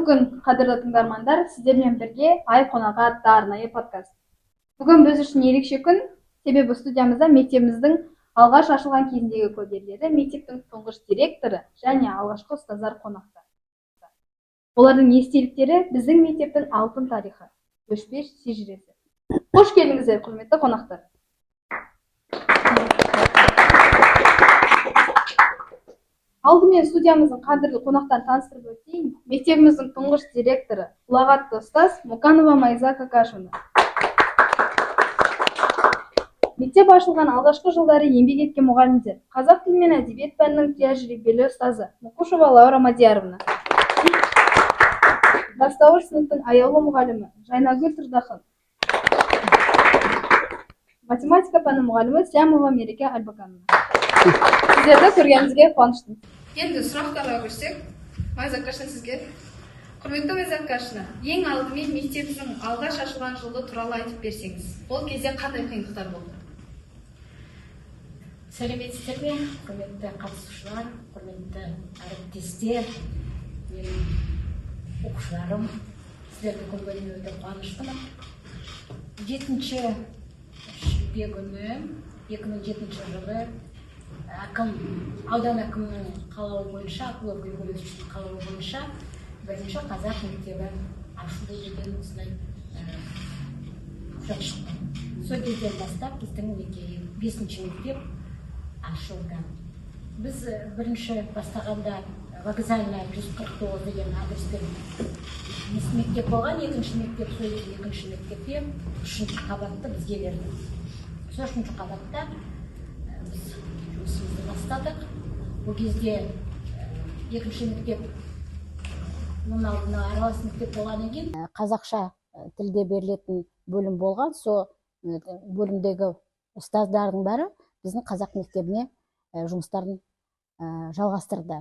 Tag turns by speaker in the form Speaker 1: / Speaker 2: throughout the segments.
Speaker 1: күн, қадірлі тыңдармандар, сіздермен бірге Ай қонағы атты арнайы подкаст. Бүгін біз үшін ерекше күн, себебі студиямызда мектебіміздің алғаш ашылған кезіндегі куәгерлері, мектептің тұңғыш директоры және алғашқы ұстаздар қонақта. Олардың естеліктері біздің мектептің алтын тарихы, өшпес шежіресі. Қош келдіңіздер, құрметті қонақтар. Алдымен студиямыздың қадірлі қонақтарын таныстырып өтейін. Мектебіміздің тұңғыш директоры, ұлағатты ұстаз Муканова Майза Какашевна. Мектеп ашылған алғашқы жылдары еңбек еткен мұғалімдер, қазақ тілі мен әдебиет пәнінің тәжірибелі ұстазы Мукушева Лаура Мадияровна. Бастауыш сыныптың аяулы мұғалімі Жайнагүл Тұрдахын. Математика пәні мұғалімі Слямова Мереке Альбакановна. Сіздерді көргенімізге қуаныштымын. Енді сұрақтарға көшсек, Майза Какашевна сізге. Құрметті Майза Какашевна, ең алдымен мектебіміздің алғаш ашылған жылды туралы айтып берсеңіз. Ол кезде қандай қиындықтар болды?
Speaker 2: Сәлеметсіздер ме, құрметті қатысушылар, құрметті әріптестер, менің оқушыларым, сіздерді көргеніме өте қуаныштымын. 7-ші шілде күні 2007 жылы аудан әкімінің қалауы бойынша, Акулов Григорий Ильичтің қалауы бойынша бірінші қазақ мектебі ашылды деген осындай құжат шықты. Сол кезден бастап біздің 5-ші мектеп ашылды. Біз бірінші бастағанда вокзальная 149 деген адреспен мектеп болған, екінші мектеп, сол екінші мектепте 3-ші қабатты бізге берді. Сол 3-ші қабатта біз жұмысымызды бастадық. Бұл кезде екінші мектеп мұның алдына аралас мектеп болғаннан кейін қазақша тілде берілетін бөлім болған. Сол бөлімдегі ұстаздардың бәрі біздің қазақ мектебіне жұмыстарын жалғастырды.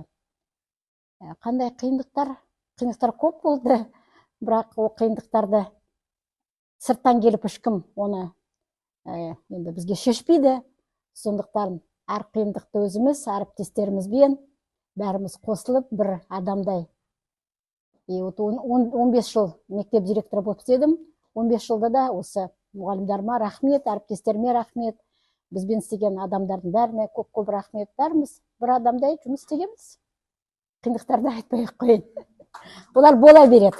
Speaker 2: Қандай қиындықтар? Қиындықтар көп болды, бірақ ол қиындықтарды сырттан келіп ешкім оны енді бізге шешпейді. Сондықтан әр қиындықты өзіміз, әріптестерімізбен бәріміз қосылып бір адамдай. 15 жыл мектеп директоры болып істедім. 15 жылда да осы мұғалімдеріме рахмет, әріптестеріме рахмет. Бізбен істеген адамдардың бәріне көп рахмет. Бәріміз бір адамдай жұмыс істегенбіз. Қиындықтарды айтпай қойын. Олар бола береді.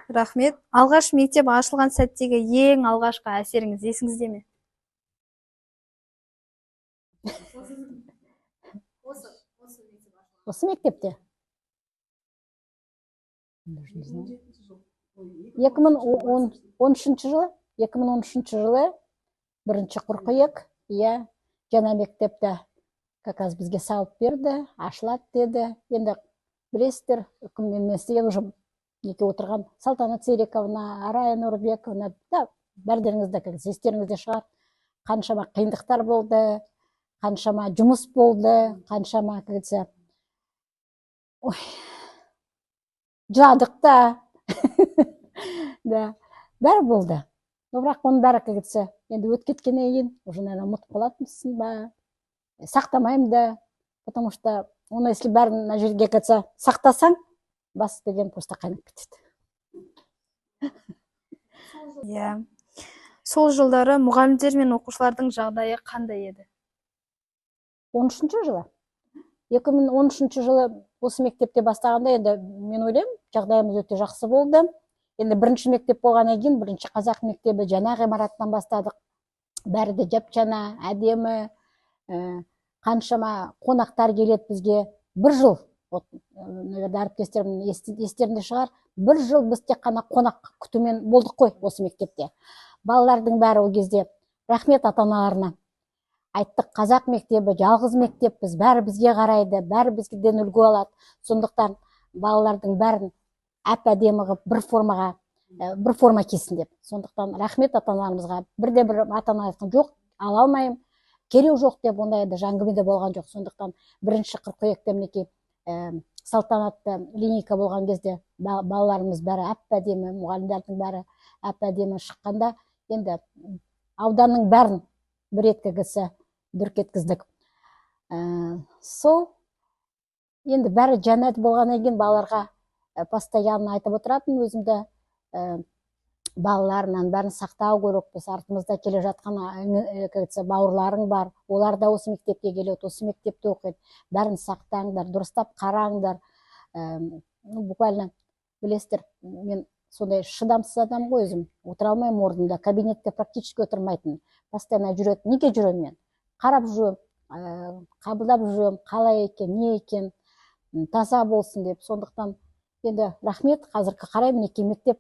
Speaker 1: Рахмет. Алғаш мектеп ашылған сәттегі ең алғашқы әсеріңіз есіңізде ме?
Speaker 2: Осы мектепте 2013 жылы 1-ші қыркүйек, жаңа мектепті каказ бізге салып берді, ашылады деді. Енді білесіздер, үкіммен істеген уже неке отырған Салтанат Сериковна, Арая Нұрбековна, бәрдеріңізді естеріңізде шығар. Қаншама қиындықтар болды, қаншама жұмыс болды, қаншама жадық та, бәрі болды. Бірақ оның бәрі енді өтіп кеткеннен кейін уже ұмытып қалатынсың ба, сақтамаймын да, потому что оны если бәрін мына жерге сақтасаң, бас деген просто қайнап кетеді.
Speaker 1: Сол жылдары мұғалімдер мен оқушылардың жағдайы қандай еді?
Speaker 2: 13-ші жылы 2013 жылы осы мектепте бастағанда енді мен ойлаймын, жағдайымыз өте жақсы болды. Енді 1-ші мектеп болғаннан кейін 1-ші қазақ мектебі жаңа ғимараттан бастадық. Бәрі де жап-жаңа, әдемі, қаншама қонақтар келеді бізге. 1 жыл, әріптестерім естерінде шығар, 1 жыл біз тек қана қонақ күтумен болдық қой осы мектепте. Балалардың бәрі ол кезде рахмет ата-аналарына. Айттық, қазақ мектебі жалғыз мектеп, бәрі бізге қарайды, бәрі бізден үлгі алады. Сондықтан балалардың бәрін әп-әдемі қылып бір форма кисін деп. Сондықтан рахмет ата-аналарымызға. Бірде-бір ата-ана айтқан жоқ, ала алмаймын, керек жоқ деп, ондай әңгіме де болған жоқ. Сондықтан 1-ші қыркүйекте мінекей салтанатты линейка болған кезде балаларымыз бәрі әп-әдемі, мұғалімдердің бәрі әп-әдемі шыққанда, енді ауданның бәрін бір еткізді, дүрк еткіздік. Сол енді бәрі жәннат болғаннан кейін балаларға постоянно айтып отыратын өзімді, балаларынан бәрін сақтау керекпіз. Артымызда келе жатқан бауырларың бар, олар да осы мектепке келеді, осы мектепте оқиды, бәрін сақтаңдар, дұрыстап қараңдар. Буквально білесіздер, мен сондай шыдамсыз адам ғой өзім, отыра алмаймын орнымда, кабинетте практически отырмайтын, постоянно жүретін. Неге жүремін мен? Қарап жүрем, қабылдап жүрем, қалай екен, не екен, таза болсын деп. Сондықтан енді рахмет. Қазіргі қарай мінекей мектеп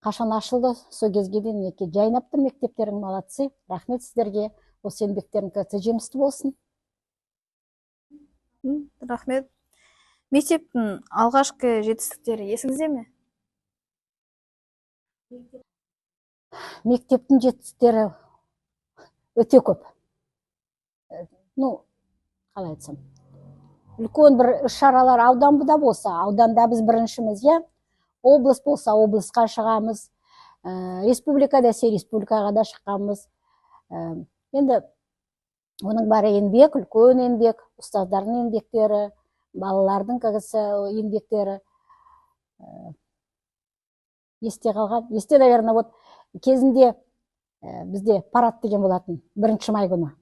Speaker 2: қашан ашылды, сол кезге дейін мінекей жайнап тұр мектептерің, молодцы. Рахмет сіздерге. Осы еңбектерің жемісті болсын.
Speaker 1: Рахмет. Мектептің алғашқы жетістіктері есіңізде ме?
Speaker 2: Мектептің жетістіктері өте көп. Қалай айтсам, үлкен бір іс-шаралар ауданда болса, ауданда біз біріншіміз, облыс болса, облысқа шығамыз, республика десе, республикаға да шыққанбыз. Енді оның бәрі еңбек, үлкен еңбек, ұстаздардың еңбектері, балалардың еңбектері. Есте қалған, наверное, вот кезінде бізде парад деген болатын, 1 май күні.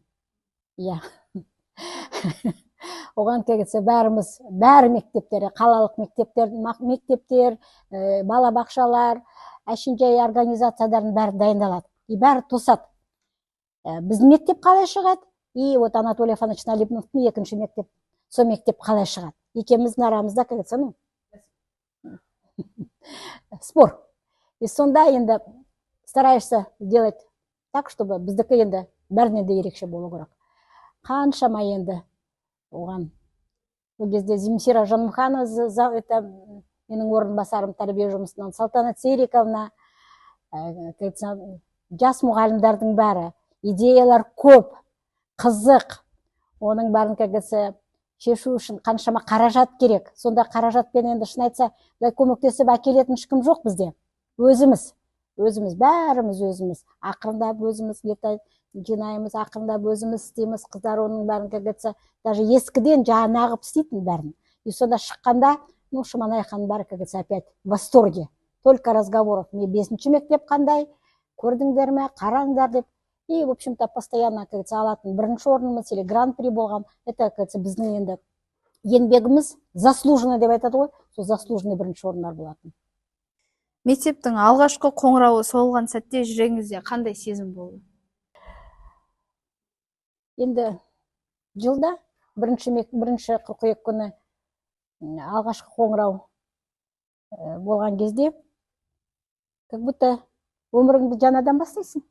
Speaker 2: Оған келгенде бәрі мектептер, қалалық мектептер, балабақшалар, әшейін организациялардың бәрі дайындалады. Бәрі тосады. Біздің мектеп қалай шығады? И вот Анатолий Афанович Налибновтың 2-ші мектеп, сол мектеп қалай шығады? Екеуміздің арамызда спор. И сонда енді стараешься делать так, чтобы біздікі енді бәрінен де ерекше болу керек. Қаншама енді оған. Ол кезде Земсира Жанымханова, менің орынбасарым тәрбие жұмысынан, Салтанат Сериковна, жас мұғалімдердің бәрі, идеялар көп, қызық. Оның бәрін шешу үшін қаншама қаражат керек. Сонда қаражатпен енді шын айтса, көмектесіп әкелетін ешкім жоқ бізде. Өзіміз, бәріміз өзіміз. Ақырындап өзіміз жинаймыз, ақырындап өзіміз істейміз. Қыздар оның бәрін даже ескіден нағып істейтін бәрін. И сонда шыққанда, Шыман Айхан бәрі опять в восторге. Только разговоров. Мен 5-ші мектеп қандай, көрдіңдер ме, қараңдар деп. И, в общем-то, постоянно алатын 1-ші орнымыз или гран-при болған. Это біздің енді еңбегіміз заслуженный деп айтады ғой, сол заслуженный 1-ші орындар болатын.
Speaker 1: Мектептің алғашқы қоңырауы соғылған сәтте жүрегіңізде қандай сезім болды?
Speaker 2: Енді жылда 1-ші қыркүйек күні алғашқы қоңырау болған кезде, как будто өміріңді жаңадан бастайсың.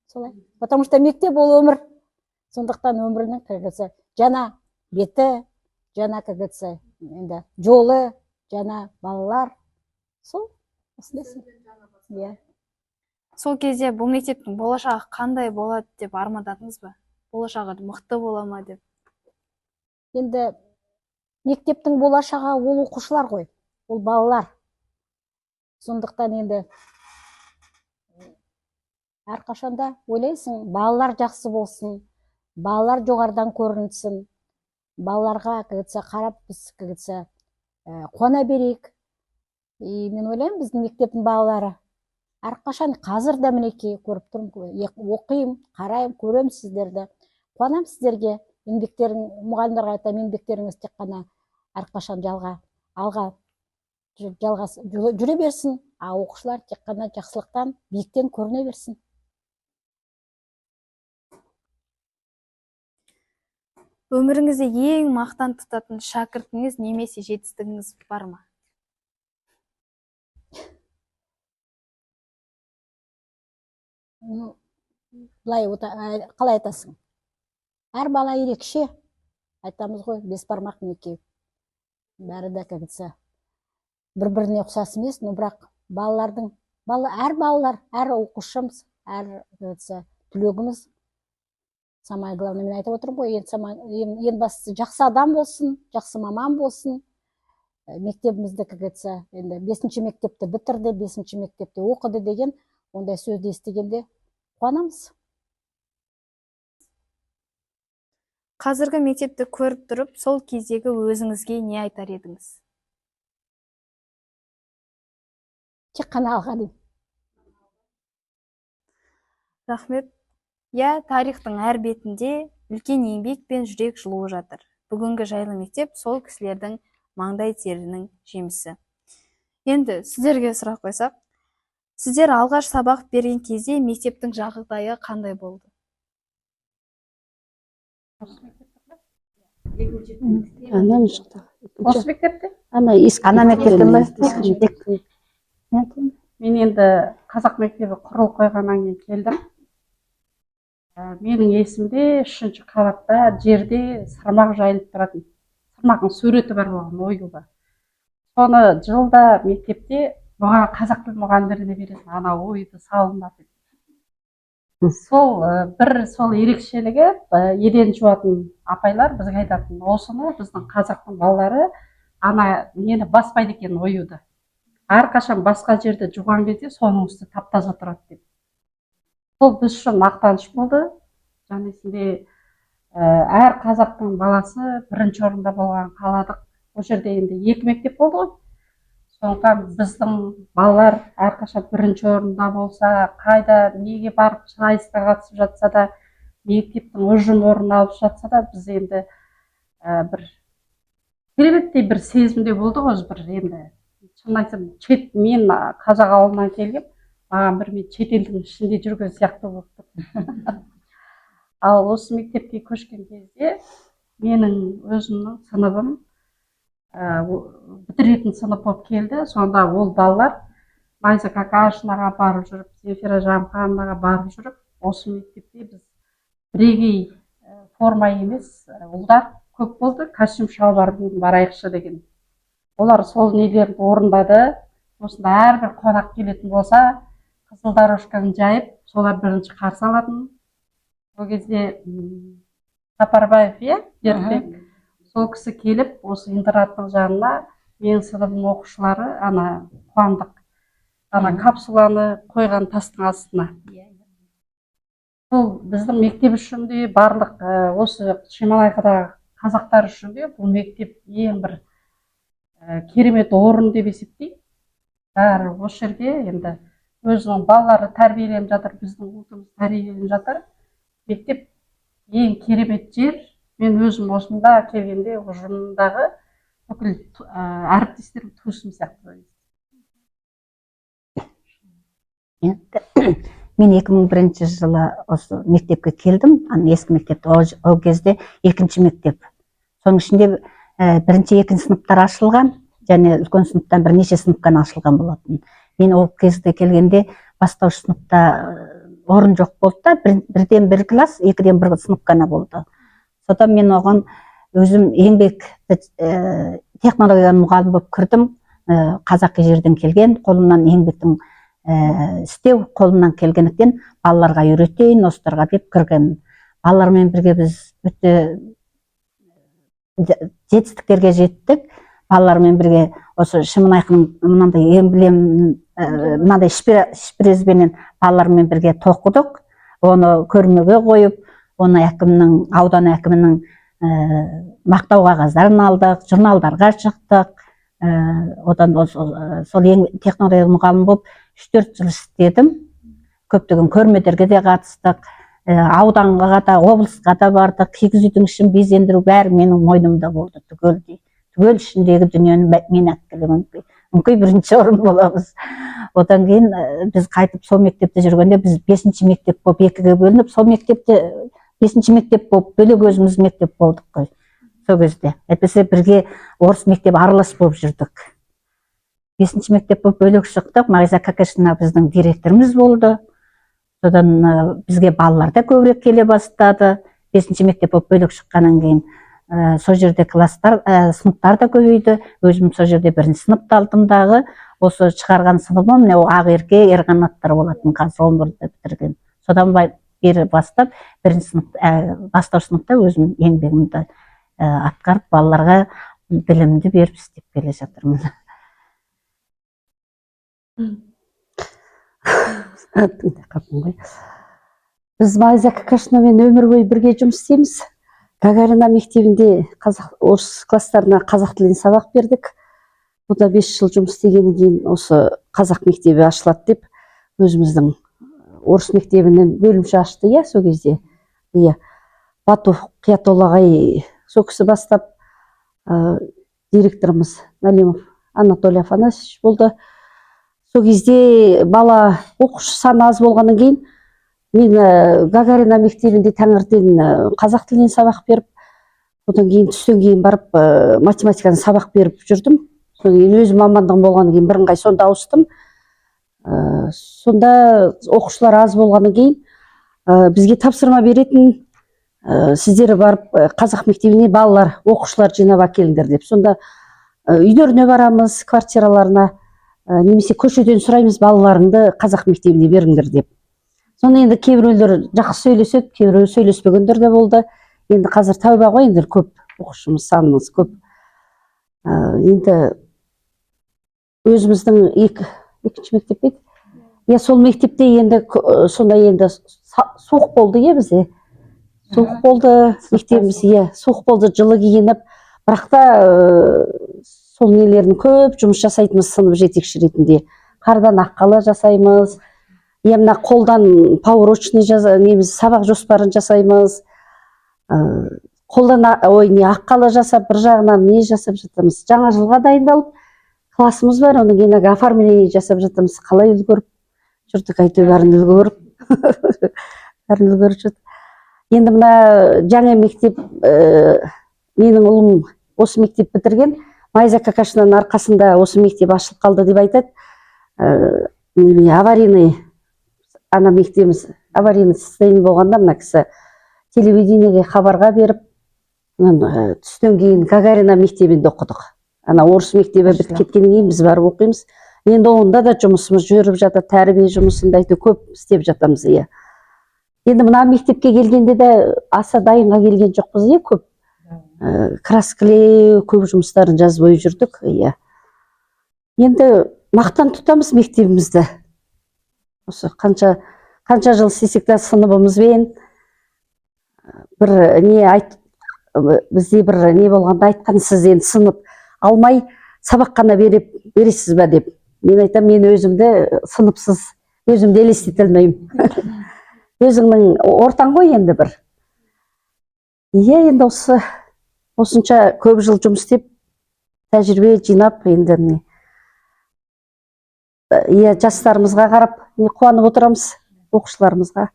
Speaker 2: Солай. Потому что мектеп ол өмір. Сондықтан өмірінің жаңа беті, жаңа енді жолы, жаңа балалар. Сол, осындайсың.
Speaker 1: Сол кезде бұл мектептің болашағы қандай болады деп армандадыңыз ба? Болашағы мықты бола ма деп?
Speaker 2: Енді мектептің болашағы ол оқушылар ғой, ол балалар. Сондықтан енді әрқашанда ойлайсың, балалар жақсы болсын, балалар жоғарыдан көрінсін, балаларға қарап біз қуана берейік. И мен ойлаймын, біздің мектептің балалары әрқашан қазір да мінекей көріп тұрмын, оқимын, қараймын, көремін сіздерді, қуанамын сіздерге. Мұғалімдерге айтамын, еңбектеріңіз тек қана әрқашан алға жүре берсін, а оқушылар тек қана жақсылықтан, биіктен көріне берсін.
Speaker 1: Өміріңізде ең мақтан тұтатын шәкіртіңіз немесе жетістігіңіз бар ма?
Speaker 2: Қалай айтасың? Әр бала ерекше, айтамыз ғой, 5 бармақ мінекей. Бәрі де бір-біріне ұқсас емес, но бірақ әр балалар, әр оқушымыз, әр түлегіміз, самое главное, мен айтып отырмын ғой, ең бастысы жақсы адам болсын, жақсы маман болсын. Мектебімізді, енді 5-ші мектепті бітірді, 5-ші мектепте оқыды деген, ондай сөзді естігенде қуанамыз.
Speaker 1: Қазіргі мектепті көріп тұрып, сол кездегі өзіңізге не айтар едіңіз?
Speaker 2: Тек қана алға деймін.
Speaker 1: Рахмет. Тарихтың әр бетінде үлкен еңбек пен жүрек жылуы жатыр. Бүгінгі жайлы мектеп сол кісілердің маңдай терінің жемісі. Енді сіздерге сұрақ қойсақ, сіздер алғаш сабақ берген кезде мектептің жағдайы қандай болды?
Speaker 3: Осы мектепте?
Speaker 2: Ана мектепте ме?
Speaker 3: Мен енді қазақ мектебі құрылып қойғаннан кейін келдім. Менің есімде 3-ші қабатта жерде сырмақ жайылып тұратын. Сырмақтың суреті бар болған оюлы. Соны жылда мектепте бұған қазақ тіл мұғалімдеріне беретін ана ойды салынады. Сол ерекшелігі еден жуатын апайлар бізге айтатын, осыны біздің қазақтың балалары ана нені баспайды екен оюды. Әрқашан басқа жерде жуған кезде соның үсті тап-таза тұрады деп. Сол біз үшін мақтаныш болды. Және әр қазақтың баласы бірінші орында болған қаладық. Ол жерде енді 2 мектеп болды ғой. Сондықтан біздің балалар әрқашан бірінші орында болса, қайда неге барып сайысқа қатысып жатса да, мектептің ұжым орын алып жатса да, біз енді бір кереметтей бір сезімде болды ғой, бір енді шын айтсам, мен қазақ ауылынан келгем, маған бір мен шетелдің ішінде жүрген сияқты болып тұр. Ал осы мектепке көшкен кезде менің өзімнің сыныбым бітіретін сынып болып келді. Сонда ол балалар Майза Какашинаға барып жүріп, Зефира Жамхановнаға барып жүріп, осы мектепте біз бірегей форма емес, ұлдар көп болды, костюм шалбармен барайықшы деген. Олар сол нелерді орындады. Осында әрбір қонақ келетін болса, қызыл дорожканы жайып, солар бірінші қарсы алатын. Ол кезде Сапарбаев, Бердібек, сол кісі келіп, осы интернаттың жанына менің сыныбым оқушылары ана қуандық, ана капсуланы қойған тастың астына. Бұл біздің мектеп үшін де, барлық осы Шемонайхадағы қазақтар үшін де бұл мектеп ең бір керемет орын деп есептеймін. Бәрі осы жерде енді өзінің балалары тәрбиеленіп жатыр, біздің ұлтымыз тәрбиеленіп жатыр. Мектеп ең керемет жер. Мен өзім осында келгенде ұжымдағы бүкіл әріптестерім туысым сияқты.
Speaker 4: Мен 2001 жылы осы мектепке келдім. Ескі мектепте, ол кезде 2-ші мектеп. Соның ішінде 1-2 сыныптар ашылған, және үлкен сыныптан бірнеше сыныптан ашылған болатын. Мен ол кезде келгенде бастауыш сыныпта орын жоқ болды да, 1-1 класс, 2-1 сынып қана болды. Содан мен оған өзім еңбек технологияның мұғалімі болып кірдім. Қазақи жерден келген, қолымнан еңбектің істеу қолымнан келгендіктен балаларға үйретейін, осыларға деп кірген. Балалармен бірге біз өте жетістіктерге жеттік. Балалармен бірге осы Шемонайханың мынандай эмблемін, мынандай шпрезбенен балалармен бірге тоқыдық. Оны көрмеге қойып, оны аудан әкімінің мақтау қағаздарын алдық, журналдарға шықтық. Одан сол технология мұғалімі болып 3-4 жыл істедім. Көптеген көрмелерге де қатыстық. Ауданға да, облысқа да бардық. Кигіз үйдің ішін безендіру бәрі менің мойнымда болды. Түгел ішіндегі дүниені мен әткелемін. Мүмкін бірінші орын боламыз. Одан кейін біз қайтып сол мектепте жүргенде, біз 5-ші мектеп болып 2-ге бөлініп, сол мектепте 5-ші мектеп болып, бөлек өзіміз мектеп болдық қой. Сол кезде. Әйтпесе бірге орыс мектеп аралас болып жүрдік. 5-ші мектеп болып бөлек шықтық. Майза Какашина біздің директорымыз болды. Содан бізге балалар да көбірек келе бастады. 5-ші мектеп болып бөлек шыққаннан кейін сол жерде сыныптар да көбейді. Өзім сол жерде 1-ші сыныпты алдым дағы. Осы шығарған сыныбым Ақерке, Ерқанаттар болатын, қазір 11-ді бітірген. Содан бері бастап, 1-ші сынып, бастауыш сыныпта өзім еңбегімді атқарып, балаларға білімді беріп істеп келе жатырмын.
Speaker 5: Біз Майза Какашинамен өмір бойы бірге жұмыс істейміз.
Speaker 3: Гагарина мектебінде орыс класстарына қазақ тілінен сабақ бердік. Бұда 5 жыл жұмыс істегеннен кейін осы қазақ мектебі ашылады деп өзіміздің орыс мектебінен бөлімше ашты, иә, сол кезде. Иә. Бату Қиятолла ағай сол кісі бастап, директорымыз Налимов Анатолий Афанасьевич болды. Сол кезде бала оқушы саны аз болғаннан кейін мен Гагарина мектебінде таңертең қазақ тілінен сабақ беріп, одан кейін түстен кейін барып математикадан сабақ беріп жүрдім. Содан кейін өзім мамандығым болғаннан кейін бірыңғай сонда ауыстым. Сонда оқушылар аз болғаннан кейін бізге тапсырма беретін, сіздер барып қазақ мектебіне балалар, оқушылар жинап әкеліңдер деп. Сонда үйлеріне барамыз, квартираларына, немесе көшеден сұраймыз, балаларыңды қазақ мектебіне беріңдер деп. Сонда енді кейбіреулер жақсы сөйлеседі, кейбіреулер сөйлеспегендер де болды. Енді қазір тәуба ғой, енді көп оқушымыз, санымыз көп. Енді өзіміздің екінші мектеп еді. Иә, сол мектепте енді сонда енді суық болды, иә, бізде. Суық болды, мектебіміз, иә, суық болды, жылы киініп, бірақ та сол нелерін көп жұмыс жасайтынбыз сынып жетекші ретінде. Қардан аққала жасаймыз, мына қолдан паурочный неміз сабақ жоспарын жасаймыз. Қолдан аққала жасап, бір жағынан не жасап жатамыз. Жаңа жылға дайындалып, классымыз бар, оның кейін оформление жасап жатамыз. Қалай үлгеріп жүрдік, әйтеуір бәрін үлгеріп. Бәрін үлгеріп жүрдік. Енді мына жаңа мектеп, менің ұлым осы мектеп бітірген, Майза Какашинаның арқасында осы мектеп ашылып қалды деп айтады. Аварийный, ана мектебіміз аварийный состояние болғанда мына кісі телевидениеге хабарға беріп, түстен кейін Гагарина мектебінде оқыдық. Ана орыс мектебі бітіп кеткеннен кейін біз барып оқимыз. Енді онда да жұмысымыз жүріп жатыр, тәрбие жұмысында көп істеп жатамыз, иә. Енді мына мектепке келгенде де аса дайынға келген жоқпыз, иә, көп. Краскілеу, көп жұмыстарын жазып ой жүрдік, иә. Енді мақтан тұтамыз мектебімізді. Осы қанша жыл істесек те сыныбымызбен бір бізде бір не болғанда айтқан, сіз енді сынып алмай сабақ қана бересіз бе деп. Мен айтам, мен өзімді сыныпсыз, өзімді елестете алмаймын. Өзіңнің ортаң ғой енді бір. Иә, енді осынша көп жыл жұмыс істеп, тәжірибе жинап, енді міне. Иә, жастарымызға қарап, қуанып отырамыз, оқушыларымызға.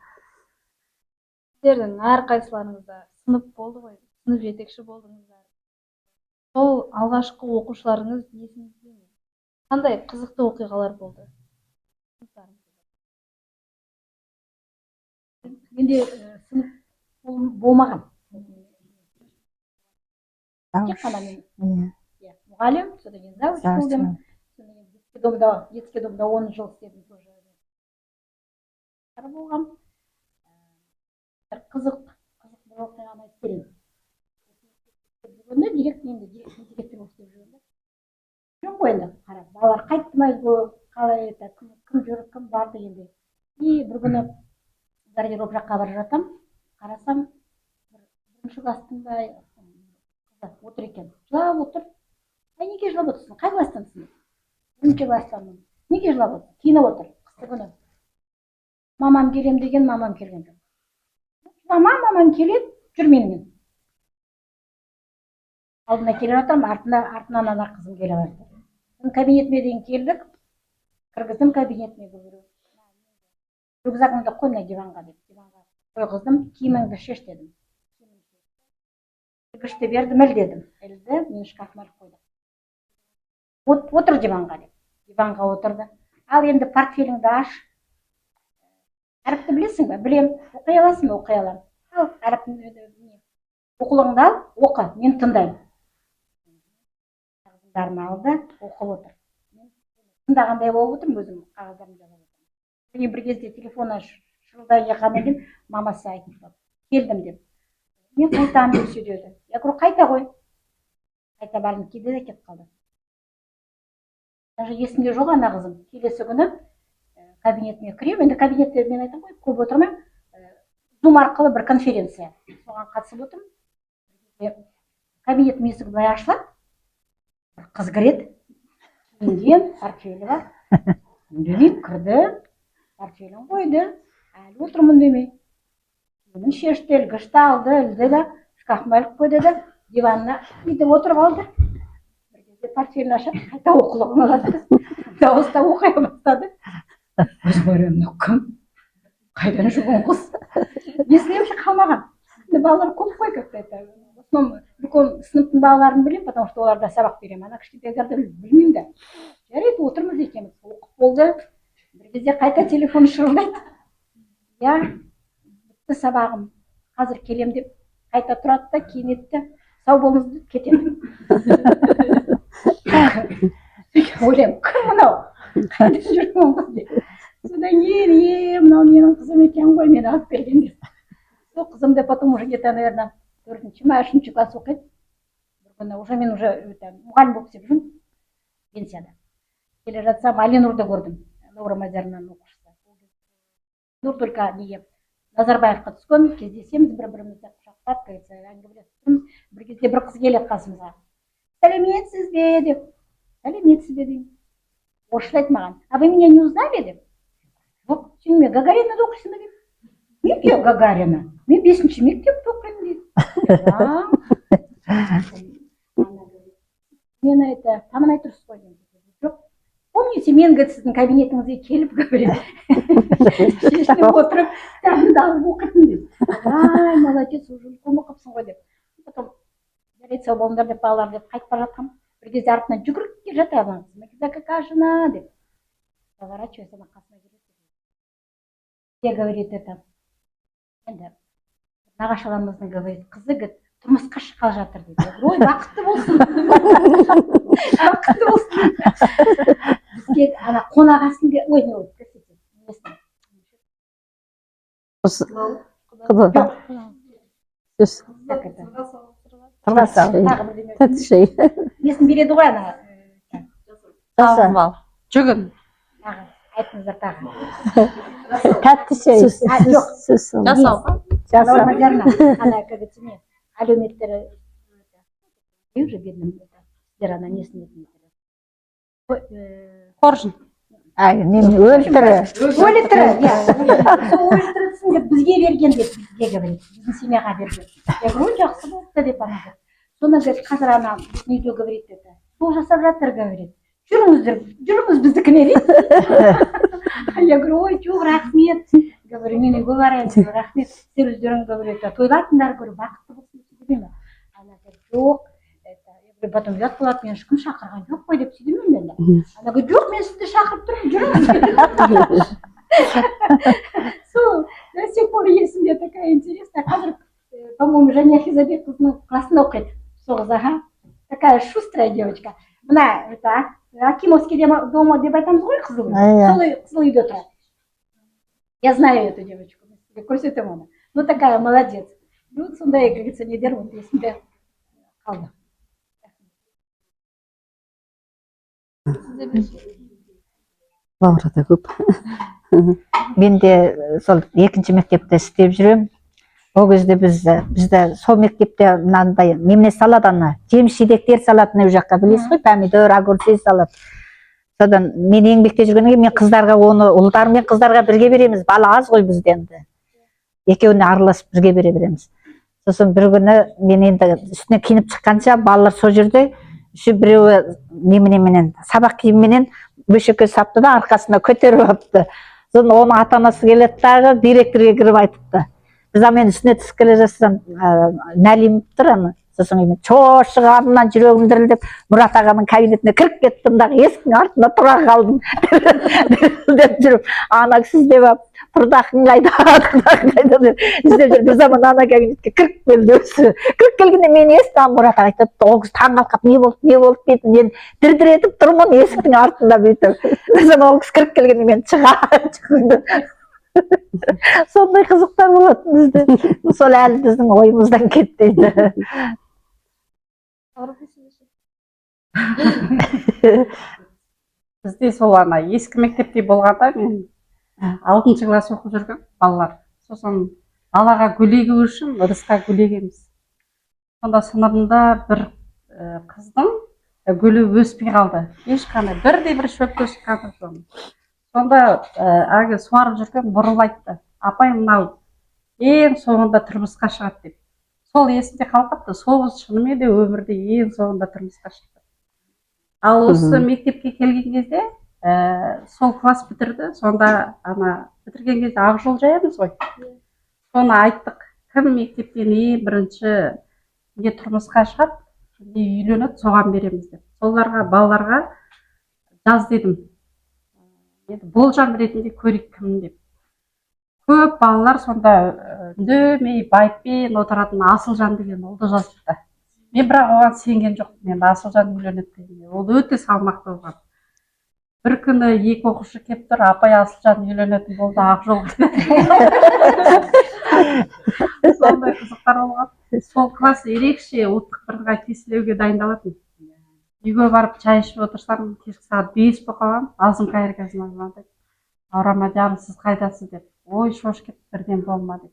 Speaker 1: Сіздердің әрқайсыларыңызда сынып болды ғой, сынып жетекші болдыңыздар. Сол алғашқы оқушыларыңыз есіңізде ме? Қандай қызықты оқиғалар болды?
Speaker 2: Менде сынып болмаған. Тек қана мен мұғалім, содан кейін завуч болдым. Детский домда 10 жыл істедім тоже. Болғам. Қызық бір оқиғаны айтып берейін. Бүгінгі директор енді директор болып істеп жүргенде. Жоқ қой енді, қарап, балалар қайтты ма үйге, қалай еді, кім жүріп, кім барды енді. Бір күні гардероб жаққа бара жатам, қарасам, бірінші класстың отыр екен. Жылап отыр. Неге жылап отырсың? Қай класстансың? Бірінші класстамын. Неге жылап отыр? Киініп отыр. Қысты күні. Мамам келем деген, мамам келген жоқ. Мамам келеді, жүр менімен. Алдына келе жатам, артынан ана қызым келе барды. Кабинетіме дейін келдік. Кіргіздім кабинетіме бұл. Рюкзагымды қой мына диванға деп. Диванға қойғыздым, киіміңді шеш дедім. Кіргішті берді, міл дедім. Әлді, мен шкафыма қойдым. Отыр диванға деп. Диванға отырды. Ал енді портфеліңді аш. Әріпті білесің бе? Білем. Оқи аласың ба? Оқи алам. Ал әріпті оқылыңды ал, оқы, мен тыңдаймын. Қағаздарымды алды, оқып отыр. Тыңдағандай болып отырмын, өзім қағаздарымды жазып отырмын. Бір кезде телефоны шырылдай қалғаннан кейін мамасы айтты, келдім деп. Мен қайтамын деп сөйледі. Я говорю, қайта ғой. Қайта барын келді де кетіп қалды. Даже есімде жоқ ана қызым. Келесі күні кабинетіне кіремін. Енді кабинетте мен айтам ғой, көп отырмаймын. Zoom арқылы бір конференция. Соған қатысып отырмын.
Speaker 5: кабинеттің есігі былай ашылады, бір қыз кіреді, киінген, портфелі бар. Үндемей кірді, портфелін қойды, әлі отырмын демей. Киімін шешті, ілгішті алды, ілді да, шкафын іліп қойды да, диванына бүйтіп отырып алды. Бір кезде портфелін ашып, қайта оқулығын алады. Дауыстап оқи бастады. Өз көремін, кім? Қайдан жүрген қыз? Есіне вообще қалмаған. Бізде балалар көп қой, как айтады. Үлкен сыныптың балаларын білемін, потому что оларда сабақ беремін. Ана кішкентайларды білмеймін да. Жарайды, отырмыз екенбіз. Оқып болды. Бір кезде қайта телефон шырылдайды. Я бітті сабағым. Қазір келем деп қайта тұрады да, киінеді де, сау болыңыз деп кетеді. Ойлаймын, кім мынау? Қайда жүрген қыз деп. Содан кейін, мынау менің қызым екен ғой, мені алып келген деп. Сол қызым да потом уже где-то, наверное, 4-ші ма 3-ші класс оқиды. Бір күні уже мен уже мұғалім болып істеп жүрмін пенсияда. Келе жатсам Алинурды көрдім, Лаура Мазарованың оқушысы. Нұр только неге Назарбаевқа түскен, кездесеміз, бір-бірімізді құшақтап, әңгімелесіп тұрмыз. Бір кезде бір қыз келеді қасымызға. Сәлеметсіз бе деп. Сәлеметсіз бе деймін. Орысша айтты маған. А вы меня не узнали деп? Жоқ, сен мен Гагаринада оқисың ба деп. Неге Гагарина? Мен 5-ші мектепте оқимын дейді. Мені это танымай тұрсыз ғой деймін. Жоқ. Помните, мен сіздің кабинетіңізге келіп говорит. Шешініп отырып, кітабымды алып оқитын дейді. Ай, молодец, уже үлкен оқыпсың ғой деп. Потом жарайды, сау болыңдар деп, балалар деп қайтып бара жатқанмын. Бір кезде артынан жүгіріп келе жатады. Да какая жена деп. Поворачивается, ана қасына келеді. Я говорит это. Енді нағашаламыздың говорит, қызы тұрмысқа шыққалы жатыр дейді. Ой, бақытты болсын. Бақытты болсын. Бізге ана қонағасында, ой, не ой, несін береді ғой ана.
Speaker 3: Жүгін.
Speaker 5: Айтыңыздар тағы.
Speaker 4: Тәтті шей.
Speaker 5: Жоқ.
Speaker 3: Жасауға.
Speaker 5: Лаура Мазарова, ана, как говорится, не, әлеуметтері, уже бедным, сіздер ана несін етіңіздер.
Speaker 3: Қоржын.
Speaker 4: Өлтірі.
Speaker 5: Өлтірі, иә. Сол өлтірісін деп бізге берген деп, бізге говорит, біздің семьяға берген. Я говорю, жақсы болыпты деп ана. Соны қазір ана, неге говорит, это, сол жасап жатыр, говорит. Жүріңіз біздікіне дейді. Я говорю, ой, жоқ, рахмет. Говорю, мен үйге барайын, рахмет. Сіздер өздерің, говорю, тойлатыңдар, говорю, бақытты болсын деймін. Ана жоқ, потом ұят болады, мен ешкім шақырған жоқ қой деп сөйлеймін мен. Ана говорит, жоқ, мен сізді шақырып тұрмын, жүріңіз. Сол, до сих пор есімде такая интересная. Қазір, по-моему, Жания Хизабековның классында оқиды. Сол қыз, ага. Такая шустрая девочка. Мына, это, Акимовский дома деп айтамыз ғой, қызыл үй. Сол қызыл үйде тұрады. Я знаю эту девочку. Көрсетемін оны. Ну, такая молодец. Ну, сондай, как говорится, недер, вот есімде қалды.
Speaker 4: Лаурада көп. Мен де сол 2-ші мектепте істеп жүрем. Ол кезде бізде сол мектепте мынандай немене салады ана, жеміс жидектер салатын ол жаққа, білесіз ғой, помидор, огурцы салады. Содан мен еңбекте жүргенде мен қыздарға оны, ұлдар мен қыздарға бірге береміз. Бала аз ғой бізде енді. Екеуіне араласып бірге бере береміз. Сосын бір күні мен енді үстіне киініп шыққанша балалар сол жерде біреуі неменеменен сабақ киімменен бөшекке сапты да арқасына көтеріп алыпты. Сосын оның ата-анасы келеді дағы директорға кіріп айтыпты. Біз мен үстіне түсіп келе жатсам нәлем тұр ана. Сосын мен шошығанымнан жүрегім дірілдеп Мұрат ағаның кабинетіне кіріп кеттім дағы есіктің артында тұра қалдым. Деп жүріп, ана сіз деп алып, тұрдақың қайда, тұрдақың қайда деп іздеп жүр. Bir zaman ана кабинетке кіріп келді өзі. Кіріп келгенде мен естіп, Мұрат аға айтады, ол кіз таң қалқап, не болды дейді. Мен дір-дір етіп тұрмын есіктің артында бүйтіп. Bir zaman ол кіз кіріп келгенде мен шығады. Сондай қызықтар болатын бізде. Сол әлі біздің ойымыздан кетпейді.
Speaker 3: Бізде сол ана ескі мектепте болғанда мен 6-ші класс оқып жүрген балалар. Сосын балаға гүл егу үшін ыдысқа гүл егеміз. сонда сыныбында бір қыздың гүлі өспей қалды. Ешқандай бірде-бір шөпке шыққан жоқ. Сонда әлгі суарып жүрген бұрылып айтты: апай, мынау ең соңында тұрмысқа шығады деп. Сол есінде қалып қапты. Сол шынымен де өмірде ең соңында тұрмысқа шықты. Ал осы мектепке келген кезде сол класс бітірді. Сонда бітірген кезде ақ жол жаямыз ғой. Соны айттық. Кім мектептен ең бірінші не тұрмысқа шығады, не үйленеді, соған береміз деп. Соларға, балаларға жаз дедім. Енді болжам ретінде көрейік кім деп. Көп балалар сонда үндемей, байыппен отыратын Асылжан деген ұлды жазыпты. Мен бірақ оған сенген жоқпын. Енді Асылжан үйленеді дегенде. Ол өте салмақты болған. Бір күні екі оқушы келіп тұр: апай, Асылжан үйленетін болды, ақ жол. Сондай қызықтар болған. Сол класс ерекше ұлттық бірыңғай тестілеуге дайындалатын. Үйге барып чай ішіп отырсам, кешкі сағат 5 болып қалған. Азым қайырғазына звондайды: Аурама жаным, сіз қайдасыз деп. Ой, шош кетіп бірден болма деп.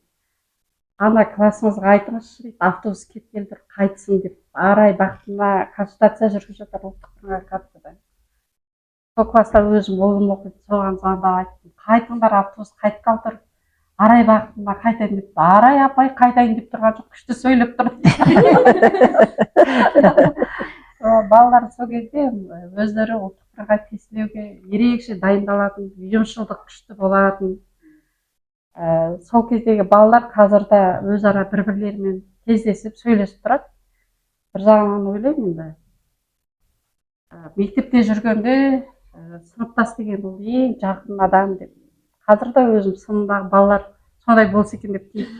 Speaker 3: Ана классыңызға айтыңызшы дейді, автобус кеткелі тұр, қайтсын деп. Арай бақытына консультация жүргізіп жатыр ұлттық бірыңғай картада. Сол класста өзім ұлым оқиды, соған звондап айттым: қайтыңдар, автобус қайтып қалып тұр, Арай бақытына қайтайын деп. Арай апай қайтайын деп тұрған жоқ, күшті сөйлеп тұр. Балалар сол кезде өздері ұлттық бірыңғай тестілеуге ерекше дайындалатын, ұйымшылдық күшті болатын. Сол кездегі балалар қазірде өзара бір-бірлерімен кездесіп сөйлесіп тұрады. Бір жағынан ойлаймын енді, мектепте жүргенде сыныптас деген ол ең жақын адам деп. Қазірде өзім сынымдағы балалар сондай болса екен деп тілеймін.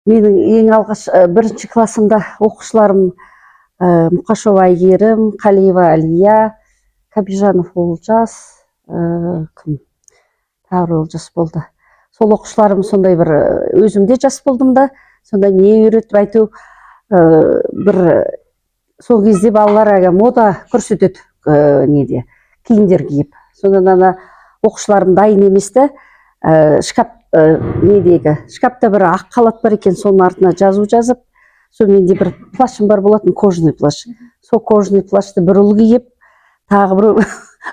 Speaker 6: Менің ең алғаш бірінші классымда оқушыларым Мұқашева Айгерім, Қалиева Алия, Кабижанов Олжас, кім тағы Олжас болды. Сол оқушыларым сондай бір, өзімде жас болдым да, сонда не үйретіп айту, бір сол кезде балалар мода көрсетеді неде, киімдер киіп. Сонда оқушыларым дайын еместі, шкафта бір ақ халат бар екен, соның артына жазу жазып, сол менде бір плашым бар болатын, кожаный плаш. Сол кожаный плашты бір ұл киіп, тағы бір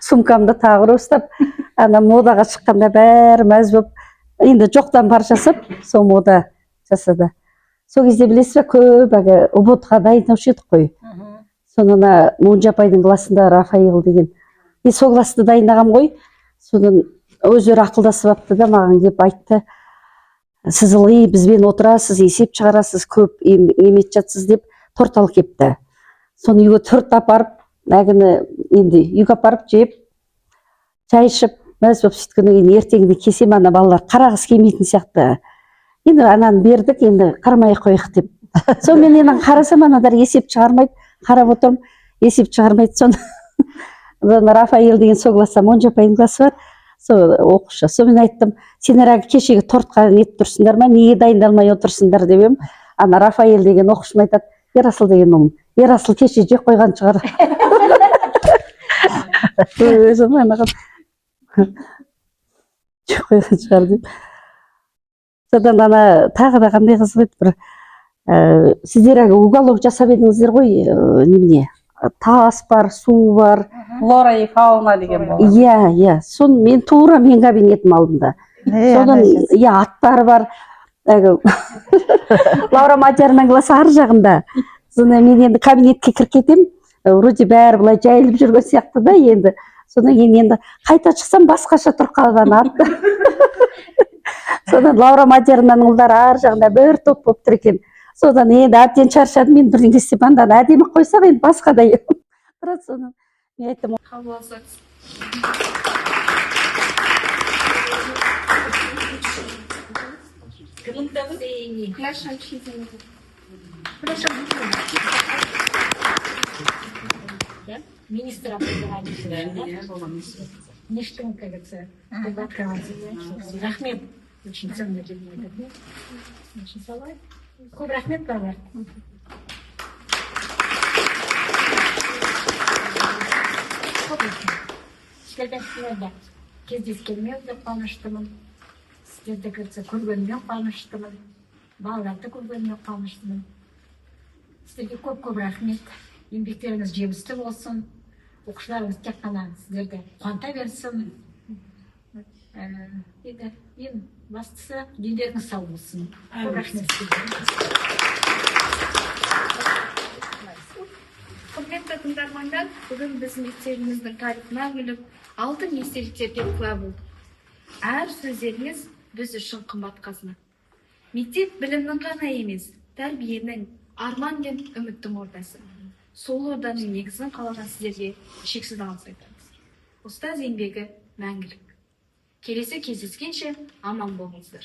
Speaker 6: сумкамды тағы бір ұстап, модаға шыққанда бәрі мәз болып, енді жоқтан бар жасап, сол мода жасады. Сол кезде білесіз бе, көп ұбытқа дайындаушы едік қой. Сонына Монжа апайдың классында Рафаил деген. Сол классты дайындағам ғой. Содан өздері ақылдасып апты да маған келіп айтты: сіз ылғи бізбен отырасыз, есеп шығарасыз, көп емет жатсыз деп торт алып кепті. Соны үйге торт апарып, енді үйге апарып жеп, чай ішіп, мәз болып сөйткеннен кейін ертеңінде кесем, ана балалар қарағысы келмейтін сияқты. Енді ананы бердік, енді қарамай қойық деп. Сонымен енді қарасам, анадар есеп шығармайды, қарап отырмын, есеп шығармайды. Соны Рафаил деген сол класста, Монжа апайдың классы бар, сол оқушы. Сонымен айттым: сендер кешегі тортқа нетіп тұрсыңдар ма, неге дайындалмай отырсыңдар деп ем. Ана Рафаил деген оқушым айтады: Ерасыл деген ұлым, Ерасыл кеше жеп қойған шығар. Өзім жеп қойған шығар деп. Содан тағы да қандай қызық еді, бір сіздер уголок жасап едіңіздер ғой, немене, тас бар, су бар,
Speaker 3: Флора и фауна деген болды.
Speaker 6: Иә, сон мен тура мен кабинетім алдында. Содан аттар бар. Лаура Мадярның класы ар жағында. Содан мен енді кабинетке кіріп кетем, вроде бәрі былай жайылып жүрген сияқты да енді. Содан енді қайта шықсам басқаша тұрып қалған атты. Содан Лаура Мадярның ұлдары ар жағында бір топ болып тұр екен. Содан енді әбден шаршадым, мен бірдеңе істеп анданы әдемі қойсақ, енді басқа да тұрады. Содан мен айттым:
Speaker 1: Қабыл болсаңыз.
Speaker 2: Министр образования. Нештің кәліксі. Рахмет. Очень ценный для меня. Очень салат. Көп рахмет балалар. Көп рахмет. Кездескеніме өте қуаныштымын.
Speaker 7: сіздерді көргеніме қуаныштымын, балаларды көргеніме қуаныштымын. Сіздерге көп рахмет. Еңбектеріңіз жемісті болсын. Оқушыларыңыз тек қана сіздерді қуанта берсін. Ең бастысы дендеріңіз сау болсын. Көп рахмет сіздерге.
Speaker 8: Құрметті тыңдармандар, бүгін біз мектебіміздің тарихына үңіліп, алтын естеліктерге куә болдық. Әр сөздеріңіз біз үшін қымбат қазына. Мектеп білімнің ғана емес, тәрбиенің, арман мен үміттің ордасы. Сол орданың негізін қалаған сіздерге шексіз алғыс айтамыз. Ұстаз еңбегі мәңгілік. Келесі кездескенше аман болыңыздар.